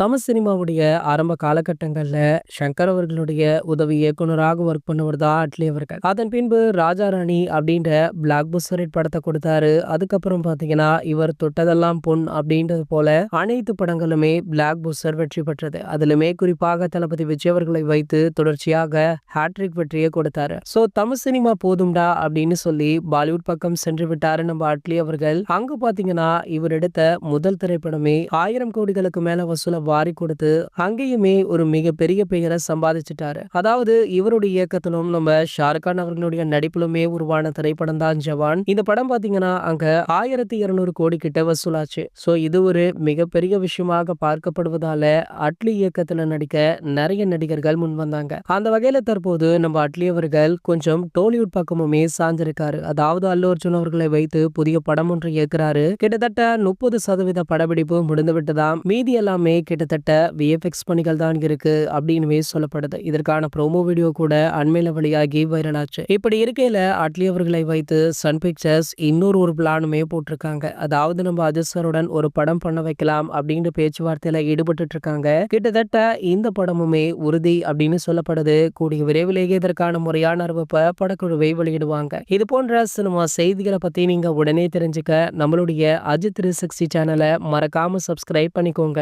தமிழ் சினிமாவுடைய ஆரம்ப காலகட்டங்கள்ல சங்கர் அவர்களுடைய உதவி இயக்குனராக ஒர்க் பண்ணவர் தான் அட்லி அவர்கள். அதன் பின்பு ராஜா ராணி அப்படின்ற பிளாக் பஸ்டர் ஹிட் படத்தை கொடுத்தாரு. அதுக்கப்புறம் பாத்தீங்கன்னா இவர் தொட்டதெல்லாம் பொன் அப்படின்றது போல அனைத்து படங்களுமே பிளாக் பஸ்டர் வெற்றி பெற்றது. அதிலுமே குறிப்பாக தளபதி விஜய் அவர்களை வைத்து தொடர்ச்சியாக ஹேட்ரிக் வெற்றியை கொடுத்தாரு. சோ தமிழ் சினிமா போதும்டா அப்படின்னு சொல்லி பாலிவுட் பக்கம் சென்று விட்டாரு நம்ம அட்லி அவர்கள். அங்க பாத்தீங்கன்னா இவர் எடுத்த முதல் திரைப்படமே 1000 கோடிகளுக்கு மேல வசூல வாரி கொடுத்து அங்கேயுமே ஒரு மிகப்பெரிய பெயரை சம்பாதிச்சிட்டாரு. அதாவது இவருடைய இயக்கத்திலும் நம்ம ஷாருக்கான் அவர்களுடைய நடிப்பிலுமே உருவான திரைப்படம் தான் ஜவான். இந்த படம் பாத்தீங்கன்னா அங்க 1200 கோடி கிட்ட வசூலாச்சு. சோ இது ஒரு மிகப்பெரிய விஷயமாக பார்க்கப்படுவதால அட்லி இயக்கத்துல நடிக்க நிறைய நடிகர்கள் முன் வந்தாங்க. அந்த வகையில தற்போது நம்ம அட்லி அவர்கள் கொஞ்சம் டோலிவுட் பக்கமுமே சாஞ்சிருக்காரு. அதாவது அல்லு அர்ஜுன் அவர்களை வைத்து புதிய படம் ஒன்று இயக்குறாரு. கிட்டத்தட்ட 30% படப்பிடிப்பு முடிந்து விட்டதாம். மீதி எல்லாமே கிட்டத்தட்ட விஎஃப்எக்ஸ் பணிகள் தான் இருக்கு அப்படின்னு சொல்லப்படுது. இதற்கான ப்ரோமோ வீடியோ கூட அண்மையில வெளியாகி வைரல் ஆச்சு. இப்படி இருக்கையில அட்லி அவர்களை வைத்து சன் பிக்சர்ஸ் இன்னொரு பிளானுமே போட்டிருக்காங்க. அதாவது நம்ம அஜித் சாருடன் ஒரு படம் பண்ண வைக்கலாம் அப்படின்னு பேச்சுவார்த்தையில ஈடுபட்டு இருக்காங்க. கிட்டத்தட்ட இந்த படமுமே உறுதி அப்படின்னு சொல்லப்படுது. கூடிய விரைவிலேயே இதற்கான முறையான அறிவிப்பை படக்குழுவை வெளியிடுவாங்க. இது போன்ற சினிமா செய்திகளை பத்தி நீங்க உடனே தெரிஞ்சுக்க நம்மளுடைய அஜித் 360 சேனலை மறக்காம சப்ஸ்கிரைப் பண்ணிக்கோங்க.